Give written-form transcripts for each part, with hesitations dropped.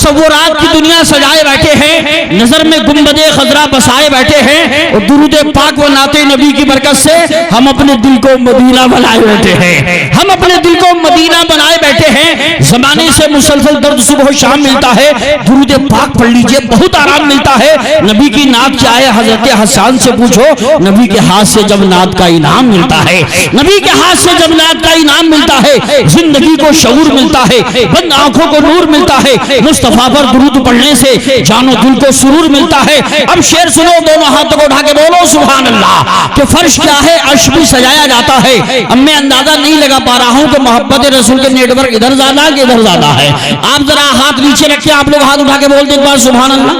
तसव्वुरात की दुनिया सजाए बैठे हैं, नजर में गुंबदे खजरा बसाए बैठे हैं, और दुरूद पाक व नाते नबी की बरकत से हम अपने दिल को मदीना बनाए बैठे हैं, हम अपने दिल को मदीना बनाए बैठे हैं। जमाने से मुसलसल दर्द सुबह शाम मिलता है, दुरूद पाक पढ़ लीजिए, बहुत आराम मिलता है। नबी की नात क्या है, हजरत हसन से पूछो, नबी के हाथ से जब नात का इनाम मिलता है, नबी के हाथ से जब नात का इनाम मिलता है, जिंदगी को शऊर मिलता है, बंद आंखों को नूर मिलता है। मुस्तफा पर दुरूद पढ़ने से जानो दिल को सुरूर मिलता है। अब शेर सुनो, दोनों हाथों को उठा के बोलो सुभान अल्लाह। कि फर्श क्या है, अर्श भी सजाया जाता है। अब मैं अंदाजा नहीं लगा पा रहा हूं कि मोहब्बत रसूल के नेटवर्क इधर ज्यादा कि इधर ज्यादा है। आप जरा हाथ नीचे रखिए, आप लोग हाथ उठा के बोलते एक बार सुभान अल्लाह।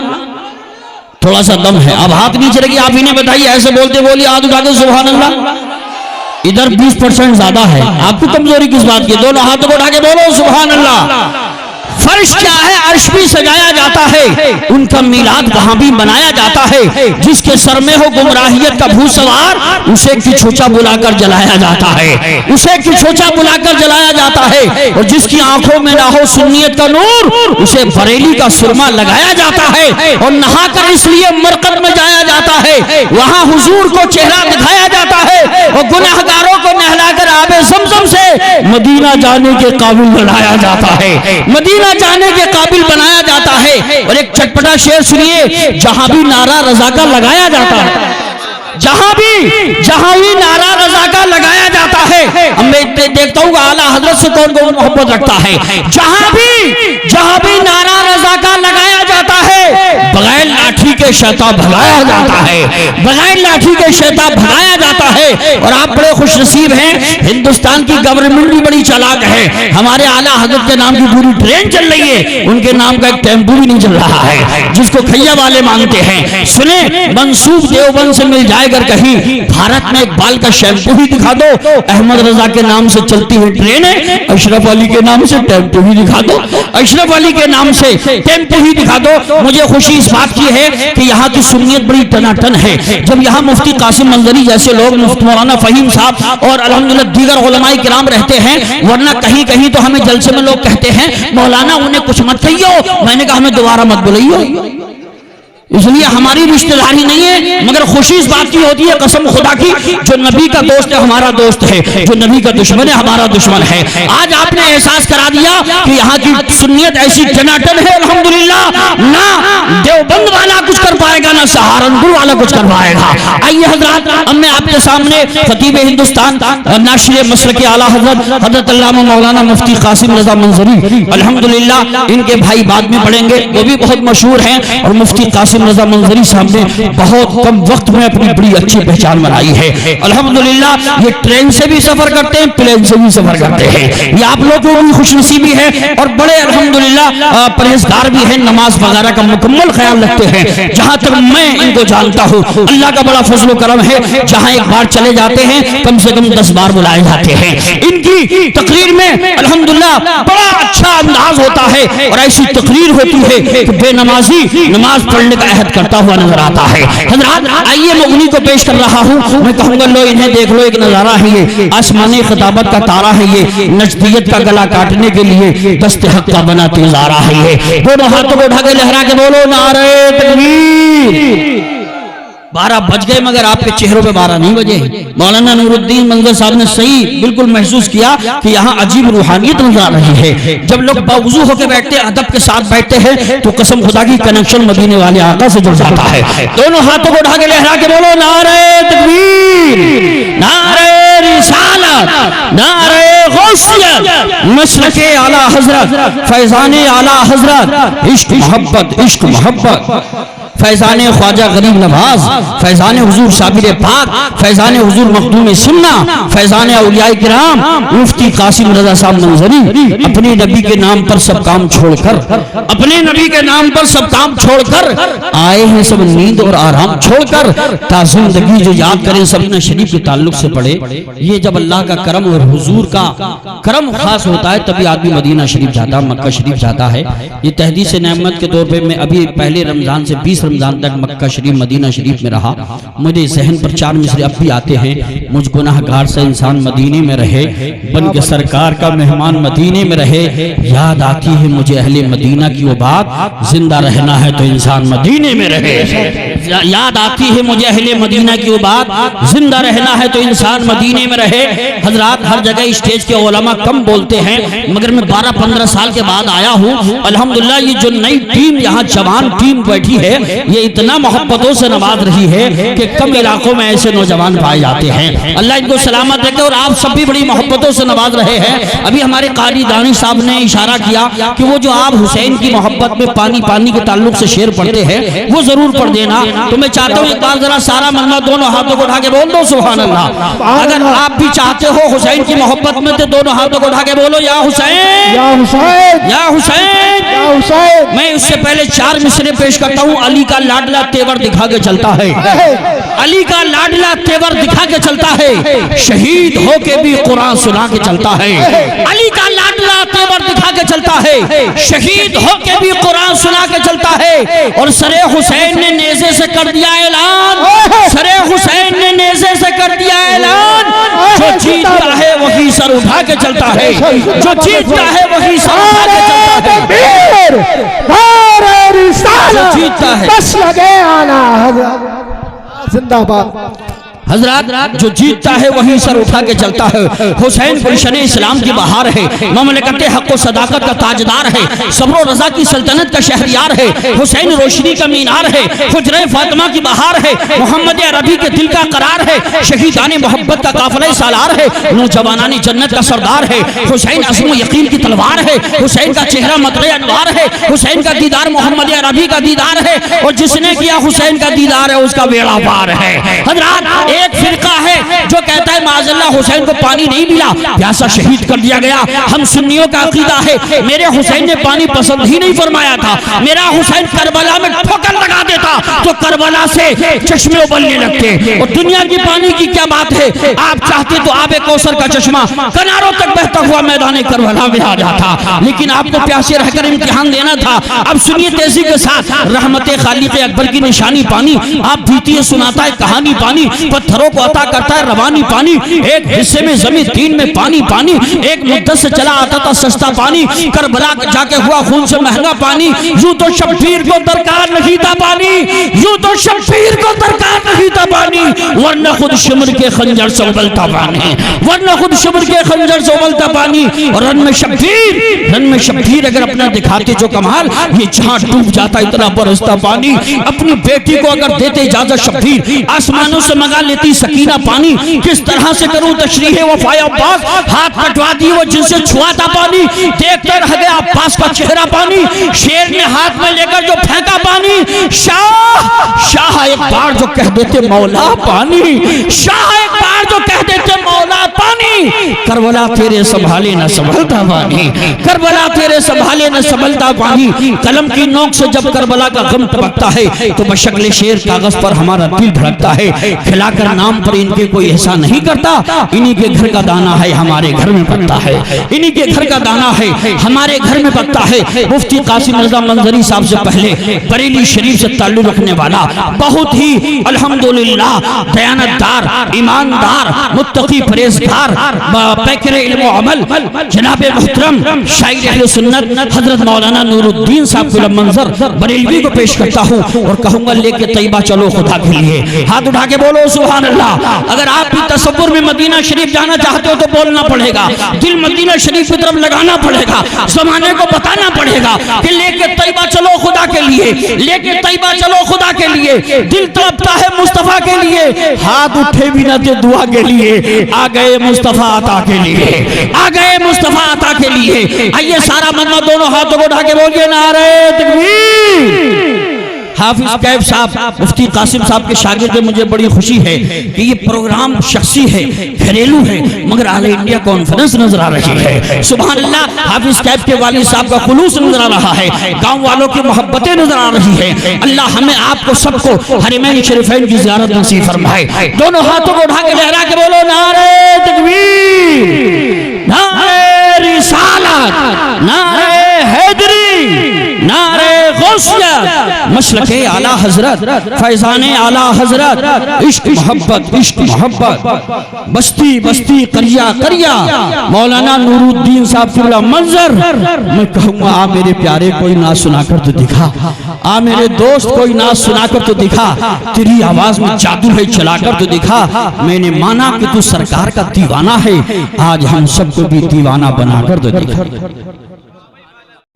थोड़ा सा दम है, अब हाथ नीचे रखिए, आप इन्हें बताइए, ऐसे बोलते बोलिए हाथ उठा के सुभान अल्लाह। इधर 20% ज्यादा है, आपको कमजोरी किस बात की? दोनों हाथों को उठा के बोलो सुभान अल्लाह। फर्श क्या है, अर्श भी सजाया जाता है, उनका मिलाद वहां भी मनाया जाता है। जिसके सर में हो गुमराहियत का भूत सवार, उसे किछोचा बुलाकर जलाया जाता है, उसे किछोचा बुलाकर जलाया जाता है। और जिसकी आंखों में ना हो सुन्नियत का नूर, उसे बरेली का सुरमा लगाया जाता है। और नहाकर इसलिए मरकत में जाया जाता है, वहां हुजूर को चेहरा दिखाया जाता है, और गुनहगारों को नहलाकर आबे ज़मज़म से मदीना जाने के काबिल बनाया जाता है, मदीना जाने के काबिल बनाया जाता है। और एक चटपटा शेर सुनिए, जहां भी नारा रज़ा का लगाया जाता है, जहां भी नारा रज़ा का लगाया जाता है। अब मैं देखता हूँ आला हजरत से कौन कौन मोहब्बत रखता है। जहां भी नारा रज़ा का लगाया जाता है, बगैर लाठी के शैतान भगाया जाता है, बगैर लाठी के शैतान भगाया जाता है। और आप बड़े खुशनसीब हैं, हिंदुस्तान की गवर्नमेंट भी बड़ी चालाक है। हमारे आला हजरत के नाम की पूरी ट्रेन चल रही है, उनके नाम का एक टेम्पो भी नहीं चल रहा है, जिसको खैया वाले मानते हैं। सुने, मंसूब देवबंद से मिल जाएगा कहीं, भारत में इकबाल का शैम्पू ही दिखा दो, अहमद रजा के नाम से चलती हुई ट्रेनें, अशरफ अली के नाम से टेम्पो ही दिखा दो, अशरफ अली के नाम से टेम्पो ही दिखा दो। मुझे खुशी इस बात की है कि यहाँ की सुन्नियत बड़ी टनाटन है। जब यहाँ मुफ्ती कासिम मंजरी जैसे लोग, मुफ्ती मौलाना फहीम साहब और अल्हम्दुलिल्लाह दीगर उलमाए किराम रहते हैं, वरना कहीं कहीं तो हमें जलसे में लोग कहते हैं मौलाना उन्हें कुछ मत कहियो। मैंने कहा हमें दोबारा मत बुलाइयो, इसलिए हमारी रिश्तेदारी नहीं है, मगर खुशी इस बात की होती है, कसम खुदा की, जो नबी का दोस्त है हमारा दोस्त है, जो नबी का दुश्मन है हमारा दुश्मन है। आज आपने एहसास करा दिया कि यहाँ की सुन्नियत ऐसी टनाटन है, अल्हम्दुलिल्लाह। ना देवबंद वाला कुछ कर पाएगा, ना सहारनपुर वाला कुछ कर पाएगा। आइए हजरत, अब मैं आपके सामने खतीब हिंदुस्तान, नाशिर मसलक आला हजरत हजरत अल्लामा मौलाना मुफ्ती कासिम रजा मंजरी, अल्हम्दुलिल्लाह, इनके भाई बाद में पढ़ेंगे, वो भी बहुत मशहूर हैं। और मुफ्ती कासिम रजा मंजरी साहब ने बहुत कम वक्त में अपनी बड़ी अच्छी पहचान बनाई है, अल्हम्दुलिल्लाह। ये ट्रेन से भी सफर करते हैं, प्लेन से भी सफर करते हैं, ये आप लोगों को भी खुशनसीबी है। और बड़े अल्हम्दुलिल्लाह परहेजगार भी हैं, नमाज वगैरह का मुकम्मल ख्याल रखते हैं। जहां तक मैं इनको जानता हूँ, अल्लाह का बड़ा फजल करम है, जहां एक बार चले जाते हैं कम से कम 10 बार बुलाए जाते हैं। इनकी तकरीर में अल्हम्दुलिल्लाह बड़ा अच्छा अंदाज होता है, और ऐसी तकरीर होती है कि बेनमाजी नमाज पढ़ने का अहद करता हुआ नजर आता है। हजरात, आइए मैं उन्हीं को पेश कर रहा हूँ। मैं कहूंगा लो इन्हें देख लो, एक नजारा है ये, आसमानी खिताबत का तारा है ये, नजदियत का गला काटने के लिए दस्ते हक का बना तेजारा है ये। दोनों हाथों को उठा के लहरा के बोलो नारे तकबीर। 12 बज गए, मगर आपके चेहरों पे 12 नहीं बजे। मौलाना नूरुद्दीन मंजर साहब ने सही बिल्कुल महसूस किया कि यहाँ अजीब रूहानियत नजर आ रही है। जब लोग बावजू होकर बैठते, अदब के साथ बैठते हैं, तो कसम खुदा की कनेक्शन मदीने वाले आका से जुड़ जाता है। दोनों हाथों को उठा के लहरा के बोलो नारे तकबीर, नारे रिसालत, नारे गौसियत, मसलके आला हजरत, फैजाने आला हजरत, इश्क मोहब्बत, इश्क मोहब्बत, फैजाने ख्वाजा गरीब नवाज, फैजाने हुजूर साबिर पाक, फैजाने हुजूर मखदूम सुन्ना, फैजाने औलियाए किराम, मुफ्ती कासिम रजा साहब मंजरी अपने नबी के नाम पर सब काम छोड़कर, अपने नबी के नाम पर सब काम छोड़कर आए हैं, सब नींद और आराम छोड़कर, ता जिंदगी जो याद करें सलीना शरीफ के ताल्लुक से पढ़े। ये जब अल्लाह का करम और हुजूर का करम खास होता है, तभी आदमी मदीना शरीफ जाता, मक्का शरीफ जाता है। ये तहदीस नेमत के तौर पर मैं अभी पहले रमजान से 20 रमजान तक मक्का शरीफ मदीना शरीफ में रहा, मुझे जहन पर 4 मिसरे अब भी आते हैं। मुझ गुनाहगार से इंसान मदीने में रहे, बन के सरकार का मेहमान मदीने में रहे। याद आती है मुझे अहले मदीना की वो बात, जिंदा रहना है तो इंसान मदीने में रहे। याद आती है मुझे अहले मदीना की वो बात, जिंदा रहना है तो इंसान मदीने में रहे। हजरात, हर जगह स्टेज के उलमा कम बोलते हैं, मगर मैं 12-15 साल के बाद आया हूँ। अल्हम्दुलिल्लाह ये जो नई टीम यहाँ जवान टीम बैठी है, ये इतना मोहब्बतों से नवाज रही है कि कम इलाकों में ऐसे नौजवान पाए जाते हैं। अल्लाह इनको सलामत रखे और आप सब भी बड़ी मोहब्बतों से नवाज रहे हैं। अभी हमारे कारी दानी साहब ने इशारा किया कि वो जो आप हुसैन की मोहब्बत में पानी पानी के ताल्लुक से शेर पढ़ते हैं वो जरूर पढ़ देना। तो मैं चाहता हूँ एक बार जरा सारा मजमा दोनों हाथों को उठा के बोल दो सुभान अल्लाह। अगर आप भी चाहते हो हुसैन की मोहब्बत में तो दोनों हाथों को उठा के बोलो या हुसैन या हुसैन या हुसैन या हुसैन। मैं उससे पहले 4 मिसरे पेश करता हूँ। अली का लाडला तेवर दिखा के चलता है, अली का लाडला तेवर दिखा के चलता है, शहीद होके भी कुरान सुना के चलता है। अली का लाडला तेवर दिखा के चलता है, शहीद होके भी कुरान सुना के चलता है। और सरे हुसैन ने नेज़े से कर दिया ऐलान, सरे हुसैन ने नेज़े से कर दिया ऐलान, जो जीतता है वही सर उठा के चलता है, जो जीतता है वही सर उठा के चलता है, जो जीतता है बस लगे आना जिंदाबाद। हजरात, जो जीतता है वही सर उठा के चलता है। हुसैन गुलशन इस्लाम की बहार है, ममलकत हक व सदाकत का ताजदार है, सब्र रजा की सल्तनत का शहरियार है। हुसैन रोशनी का मीनार है, हुजरे फातिमा की बहार है, मोहम्मद अरबी के दिल का करार है, शहीदाने मोहब्बत का काफिला सालार है, नौजवानाने जन्नत का सरदार है। हुसैन अज़्म यकीन की तलवार है, हुसैन का चेहरा मतरे अनवार है, हुसैन का दीदार मोहम्मद अरबी का दीदार है, और जिसने किया हुसैन का दीदार है उसका बेड़ा पार है। हजरात, एक फिरका है जो कहता है माज़अल्लाह हुसैन को पानी नहीं मिला, प्यासा शहीद कर दिया गया। हम सुन्नियों का अकीदा है मेरे हुसैन ने पानी पसंद ही नहीं फरमाया था, मेरा हुसैन करबला में ठोकर लगा देता तो करबला से चश्मे उबलने लगते। और दुनिया की पानी की क्या बात है, आप चाहते तो आबे कौसर का चश्मा किनारों तक बहता हुआ मैदान करबला में आ जाता, लेकिन आपको प्यासे रहकर इम्तिहान देना था। अब सुनिए तेजी के साथ, रहमत खालिक अकबर की निशानी पानी, आप बीती सुनाता है कहानी पानी, पत्थरों को अता करता है रवानी पानी, एक हिस्से में जमीन 3 में पानी पानी, एक मुद्दत से चला आता था सस्ता पानी, करबला जाके हुआ खून से महंगा पानी। यूं तो शब्बीर को दरकार नहीं था पानी, यूं तो शब्बीर को दरकार नहीं था पानी, वरना खुद शिमर के खंजर से उबलता पानी, वरना खुद शिमर के खंजर से उबलता पानी। और रन में शब्बीर अगर अपना दिखाते जो कमाल, ये जहां डूब जाता इतना बरसता पानी। अपनी बेटी को अगर देते इजाजत शब्बीर, आसमानों से मंगा लेती सकीना पानी। किस तरह से करूं तशरीह वफाए अब्बास, हाथ कटवा दी वो जिनसे छुआ था पानी, देखते रह गया अब्बास का चेहरा पानी। शेर ने हाथ में लेकर जो फेंका पानी, शाह एक बार जो कह देते मौला पानी, शाह एक बार जो कह देते मौला पानी। करबला तेरे संभाले न संभलता पानी, करबला तेरे संभाले न संभलता पानी। कलम की नोक से जब करबला का गम टपकता है तो बशक्ल शेर कागज पर हमारा दिल धड़कता है। खिलाकर नाम पर इनके कोई ऐसा नहीं करता, इन्हीं के घर का दाना है हमारे घर में पकता है, इन्हीं के घर का दाना है हमारे घर में पकता है। मुफ्ती कासिम रज़ा मंजरी साहब से पहले बरेली शरीफ से ताल्लुक रखने वाला, बहुत ही अल्हम्दुलिल्लाह दयानतदार, ईमानदार, मुत्तकी, परहेज़गार, पैकर इल्म व अमल, जनाब मोहतरम शायर अहले सुन्नत हजरत मौलाना नूरुद्दीन साहब गुलाम मंजर बरेलवी को पेश करता हूँ और कहूँगा लेके तैयबा चलो खुदा के लिए। हाथ उठा के बोलो सुभान अल्लाह। अगर आप भी तसव्वुर में मदीना शरीफ जाना चाहते हो तो बोलना पड़ेगा, दिल मदीना शरीफ की तरफ लगाना पड़ेगा, जमाने को बताना पड़ेगा कि लेके तैयबा चलो खुदा के लिए, लेके तैयबा चलो खुदा के लिए। दिल तड़पता है मुस्तफा के लिए, हाथ उठे भी ना थे दुआ के लिए, आ गए मुस्तफा अता के लिए, आ गए मुस्तफा अता के लिए। आइए सारा मजमा दोनों हाथों को उठा के बोलिए नारे तकबीर। हाफिज कैफ साहब मुफ्ती कासिम साहब के शागिर्द, मुझे बड़ी खुशी है कि ये प्रोग्राम शख्सी है, घरेलू है, मगर आल इंडिया कॉन्फ्रेंस नजर आ रही है। सुभान अल्लाह, हाफिज कैफ के वालिद साहब का खुलूस नजर आ रहा है, गांव वालों की मोहब्बतें नजर आ रही है। अल्लाह हमें आपको सबको हरमैन शरीफैन की ज़ियारत नसीब फरमाए। दोनों हाथों को उठा के लहरा के बोलो नारे तकबीर, नारे रिसालत, नारे हैदरी, नारे गौसियत, मसलके आला हजरत, फैजान आला हजरत, इश्क मोहब्बत, बस्ती बस्ती करिया करिया, मौलाना नूरुद्दीन साहब किबला मंजर। मैं कहूँगा आ मेरे प्यारे कोई ना सुनाकर तो दिखा, आ मेरे दोस्त कोई ना सुनाकर तो दिखा, तेरी आवाज में जादू है चलाकर तो दिखा। मैंने माना कि तू सरकार का दीवाना है, आज हम सबको भी दीवाना बनाकर तो दिखा।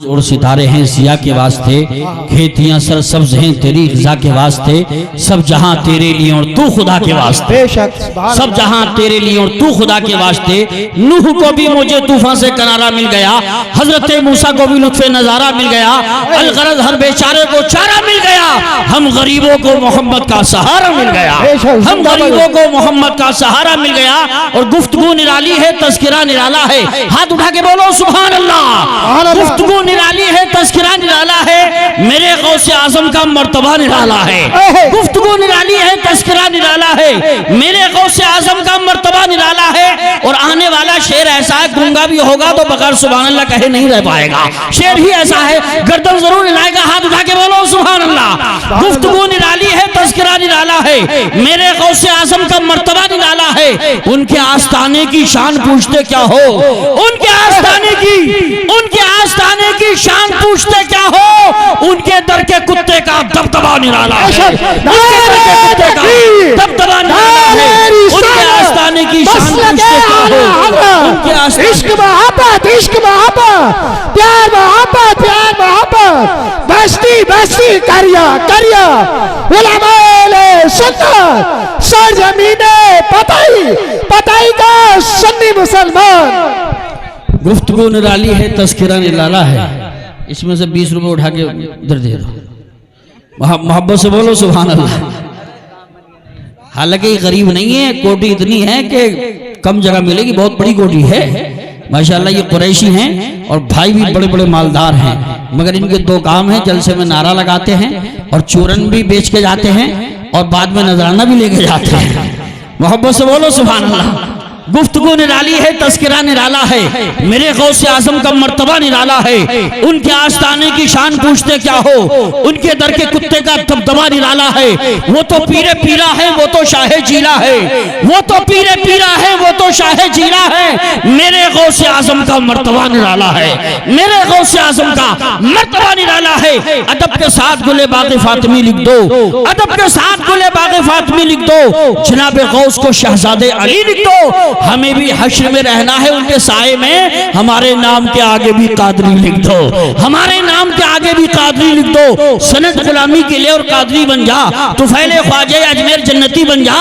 और सितारे हैं सिया के वास्ते, खेतियां सर सब्ज हैं तेरी ग़िज़ा के वास्ते, सब जहां तेरे लिए और तू खुदा के वास्ते, सब जहां तेरे लिए और तू खुदा के वास्ते। नूह को भी मुझे तूफान से किनारा मिल गया, हजरत मूसा को भी लुत्फ़े नजारा मिल गया, अलगरज हर बेचारे को चारा मिल गया, हम गरीबों को मोहम्मद का सहारा मिल गया, हम गरीबों को मोहम्मद का सहारा मिल गया। और गुफ्तगू निराली है, तज़किरा निराला है, हाथ उठा के बोलो सुभान अल्लाह। गुफ्तगू निराली है, तज़किरा निराला है, मेरे गौसे आज़म का मर्तबा निराला है। गुफ्तगू निराली है, तज़किरा निराला है, मेरे गौसे आज़म का मर्तबा निराला है। और आने वाला शेर ऐसा है, गूंगा भी होगा तो बगैर सुभान अल्लाह कहे नहीं रह पाएगा। शेर ही ऐसा है, गर्दन जरूर हिलाएगा, हाथ उठा के बोलो सुभान अल्लाह। गुफ्तगू निराली है, तज़किरा निराला है, मेरे गौसे आज़म का मर्तबा निराला है। उनके आस्ताने की शान पूछते क्या हो, उनके आस्ताने की शान पूछते क्या हो, उनके दर के कुत्ते का दबदबा निराला है, उनके दर के कुत्ते का दबदबा निराला है। उनके आस्ताने की शान पूछते क्या हो, उनके आस्ताने इश्क मोहब्बत, इश्क मोहब्बत, प्यार मोहब्बत, प्यार मोहब्बत, बस्ती बस्ती करिया करिया, उलमाए सुन्नत, सरजमीने पताई का सुन्नी मुसलमान। गुफ्तगू निराली है, तज़किरा निराला है, इसमें से 20 रुपए उठा के इधर दे दो, मोहब्बत से बोलो सुभान अल्लाह। हालांकि गरीब नहीं है, कोठी इतनी है कि कम जगह मिलेगी, बहुत बड़ी कोठी है माशाल्लाह। ये कुरैशी हैं और भाई भी बड़े बड़े मालदार हैं, मगर इनके दो काम हैं, जलसे में नारा लगाते हैं और चूरन भी बेच के जाते हैं और बाद में नजराना भी लेके जाते हैं। मोहब्बत से बोलो सुभान अल्लाह। गुफ्तगू निराली है, तज़किरा निराला है, मेरे गौसे आज़म का मर्तबा निराला है। उनके आस्ताने की शान पूछते क्या हो, उनके दर के कुत्ते का दबदबा निराला है। वो तो पीरे पीरा है, वो तो शाहे जीला है, वो तो पीरे पीरा है, वो तो शाहे जीला है। मेरे गौसे आज़म का मर्तबा निराला है, मेरे गौसे आज़म का मर्तबा निराला है। अदब के साथ गुले बाग़े फातिमी लिख दो, अदब के साथ गुले बाग़े फातिमी लिख दो, जनाबे गौस को शहजादे अली लिख दो। हमें भी हश्र में रहना है उनके साए में, हमारे नाम के आगे भी कादरी लिख दो, हमारे नाम के आगे भी कादरी लिख दो। सनद गुलामी के लिए और कादरी बन जा, तुफैले ख्वाजे अजमेर जन्नती बन जा।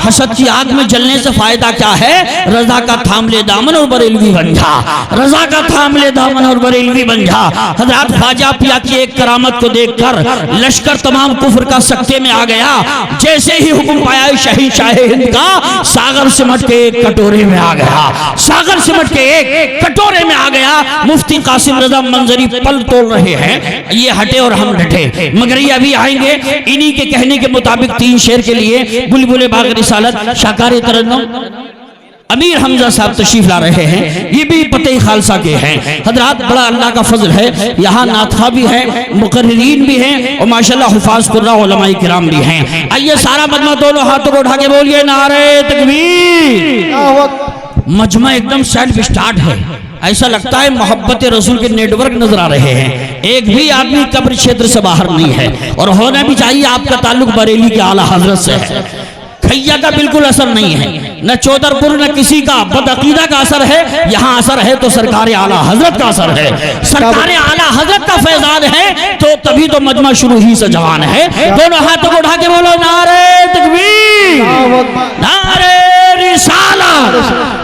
हसद की आग में जलने से फायदा क्या है, रजा का थाम ले दामन और बरेलवी बन जा, रजा का थाम ले दामन और बरेलवी बन जा। हजरत ख्वाजा पिया की एक करामत को देखकर लश्कर तमाम कुफ्र का सख्ते में आ गया। जैसे ही हुक्म पाया शहीद शाहे हिंद का, सागर सिमट के एक कटोरे में आ गया, सागर सिमट के एक कटोरे में आ गया। मुफ्ती कासिम रजा मंजरी पल तोड़ रहे हैं, ये हटे और हम डटे, मगर ये अभी आएंगे। इन्हीं के कहने के मुताबिक 3 शेर के लिए बुलबुले बाग रिसालत शाकार तरन्नुम अमीर हमजा साहब तशरीफ ला रहे हैं, ये भी पते खालसा के हैं। हजरात बड़ा अल्लाह का फजल है, यहाँ नातखा भी है, मुकर्रिरीन भी हैं और माशाल्लाह हुफाज कुर्रा उलमाए किराम भी हैं। आइए सारा मजमा दोनों हाथों को उठा के बोलिए नारे तकबीर। मजमा एकदम सेल्फ स्टार्ट है, ऐसा लगता है मोहब्बत रसूल के नेटवर्क नजर आ रहे हैं। एक भी आदमी कब्र क्षेत्र से बाहर नहीं है और होना भी चाहिए। आपका ताल्लुक बरेली के आला हजरत से है, खैया का बिल्कुल असर नहीं है, न चौधरपुर न किसी का बदअकीदा का असर है। यहाँ असर है तो सरकार आला हजरत का असर है, सरकार आला हजरत का फैजान है, तो तभी तो मजमा शुरू ही से जवान है। दोनों हाथों को उठा के बोलो नारे तकबीर, नारे रिसालत,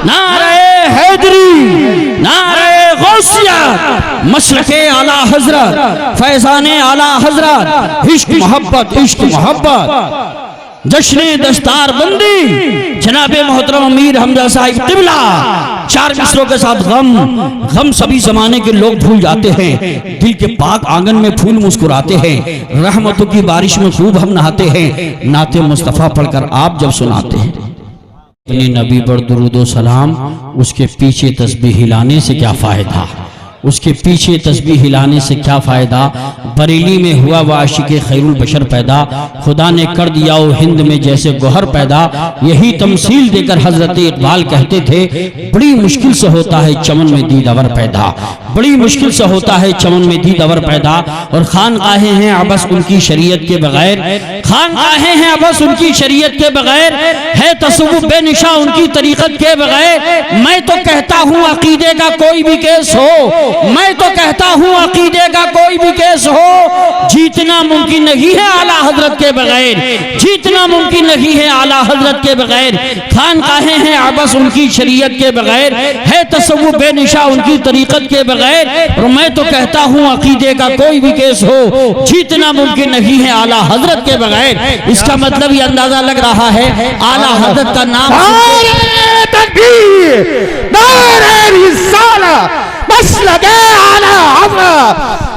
नारे हैदरी, नारे गौसिया, मसलके आला हजरत, फैजाने आला हजरत, इश्क मोहब्बत, इश्क मोहब्बत, जश्न दस्तार बंदी जनाबे मोहतरम अमीर हमजा साहिब किबला। 4 मिसरों के साथ गम सभी जमाने के लोग भूल जाते हैं, दिल के पाक आंगन में फूल मुस्कुराते हैं, रहमतों की बारिश में खूब हम नहाते हैं, नाते मुस्तफ़ा पढ़कर आप जब सुनाते हैं। अपने नबी पर दुरूद व सलाम, उसके पीछे तस्बीह हिलाने से क्या फायदा। उसके पीछे तस्बीह हिलाने से क्या फायदा, बरेली में हुआ वह आशिक खैरुल बशर पैदा, खुदा ने कर दिया वो हिंद में जैसे गोहर पैदा। यही तमसील देकर हजरत इकबाल कहते थे, बड़ी मुश्किल से होता है चमन में दीदावर पैदा, बड़ी मुश्किल से होता है चमन में दीदावर पैदा। और खानकाहें हैं अबस उनकी शरीयत के बगैर, खानकाहें हैं अबस उनकी शरीयत के बगैर, है तसव्वुफ बेनिशा उनकी तरीकत के बगैर। मैं तो कहता हूँ अकीदे का कोई भी केस हो, मैं तो कहता हूँ अकीदे का कोई भी केस हो, जीतना मुमकिन नहीं है आला हजरत के बगैर, जीतना मुमकिन नहीं है आला हजरत के बगैर। खानकाहें हैं अबस उनकी शरीयत के बगैर, है तसव्वुफ बेनिशा उनकी तरीकत के बगैर। और मैं तो कहता हूँ अकीदे का कोई भी केस हो, जीतना मुमकिन नहीं है आला हजरत के बगैर। इसका मतलब ये अंदाजा लग रहा है आला हजरत का नाम तकबीर, नारे रिसाला, मसलके आला हजरत,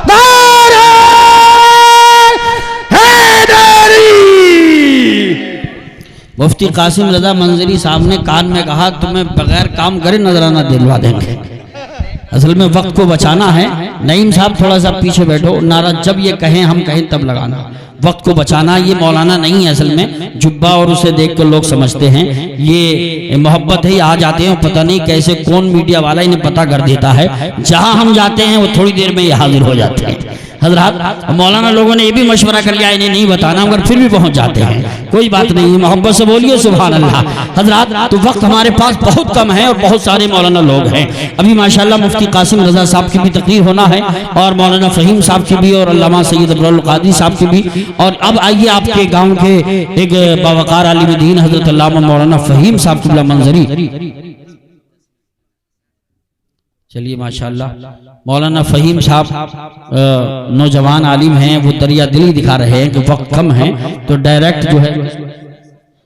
नारे हैदरी। मुफ्ती कासिम रजा मंजरी साहब ने कान में कहा, तुम्हें बगैर काम करे नजराना दिलवा देंगे। असल में वक्त को बचाना है। नईम साहब थोड़ा सा पीछे बैठो, नारा जब ये कहें हम कहें तब लगाना। वक्त को बचाना ये मौलाना नहीं है, असल में जुब्बा और उसे देख कर लोग समझते हैं ये मोहब्बत है। आ जाते हैं पता नहीं कैसे कौन मीडिया वाला इन्हें पता कर देता है, जहां हम जाते हैं वो थोड़ी देर में ये हाजिर हो जाते हैं। हजरात मौलाना लोगों ने ये भी मशवरा कर लिया इन्हें नहीं बताना, मगर फिर भी पहुंच जाते हैं। कोई बात नहीं, मोहब्बत से बोलिए सुभान अल्लाह। हजरात तो वक्त हमारे पास बहुत कम है और बहुत सारे मौलाना लोग हैं। अभी माशाल्लाह मुफ्ती कासिम रजा साहब की भी तकरीर होना है और मौलाना फहीम साहब की भी और अल्लामा सैयद अब्दुल कादरी साहब की भी। और अब आइए आपके गाँव के एक बावकार आलिम दीन हजरत अल्लामा मौलाना फहीम साहब की मंजरी। चलिए माशाल्लाह मौलाना फहीम साहब नौजवान आलिम हैं, वो दरिया दिली दिखा रहे हैं कि वक्त कम है तो डायरेक्ट जो है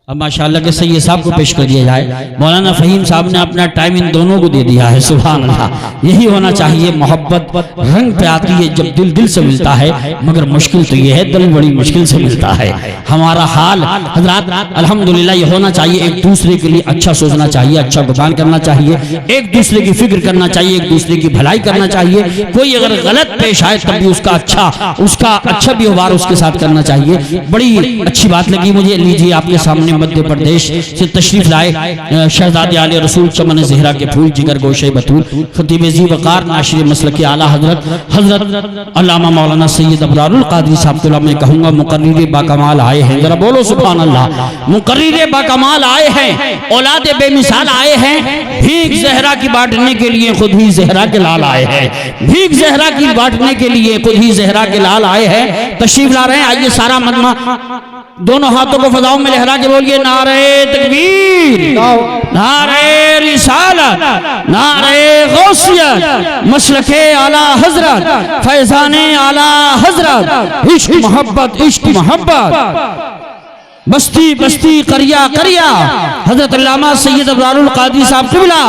अब माशाल्लाह के सैयद साहब को पेश कर दिया जाए। मौलाना फहीम साहब ने अपना टाइम इन दोनों को दे दिया है, सुभान अल्लाह। यही होना चाहिए। मोहब्बत रंग पे आती है जब दिल दिल से मिलता है, मगर मुश्किल तो ये है दिल बड़ी मुश्किल से मिलता है। हमारा हाल हजरात अल्हम्दुलिल्लाह ये होना चाहिए, एक दूसरे के लिए अच्छा सोचना चाहिए, अच्छा गुमान करना चाहिए, एक दूसरे की फिक्र करना चाहिए, एक दूसरे की भलाई करना चाहिए। कोई अगर गलत पेश आए तब भी उसका अच्छा व्यवहार उसके साथ करना चाहिए। बड़ी अच्छी बात लगी मुझे। लीजिए आपके सामने मध्य प्रदेश से तशरीफ लाए शहजादे आले रसूल चमन ज़हरा के फूल जिगर गोशे बतूल खतीब ज़ी वक़ार नाशिर मसलक आला हजरत अल्लामा मौलाना सैयद अब्रारुल कादरी साहब को मैं कहूँगा मुकर्रिर बाकमाल आए हैं। जरा बोलो सुभान अल्लाह। मुकर्रिर बाकमाल आए हैं, औलाद बेमिसाल आए हैं। भीख ज़हरा की बांटने के लिए खुद ही ज़हरा के लाल आए हैं, भीख ज़हरा की बांटने के लिए खुद ही ज़हरा के लाल आए हैं। तशरीफ ला रहे हैं। आइए सारा मजमा दोनों हाथों को फजाओं में लहरा के बोलिए नारे तकबीर, नारे रिसालत, नारे गौसियत, मसलके आला हजरत, फैजाने आला हजरत, इश्क मोहब्बत, इश्क मोहब्बत, बस्ती बस्ती करिया करिया, हजरत अल्लामा सैयद अब्रारुल कादरी साहब क़िबला।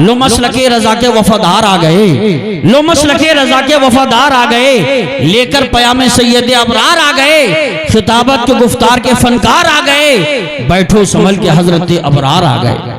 लो मसलके रजा के वफादार आ गए, लो मसलके रजा के वफादार आ गए, लेकर पयामे सैयद अबरार आ गए, खिताबत के गुफ्तार के फनकार आ गए, बैठो संभल के हजरत अबरार आ गए।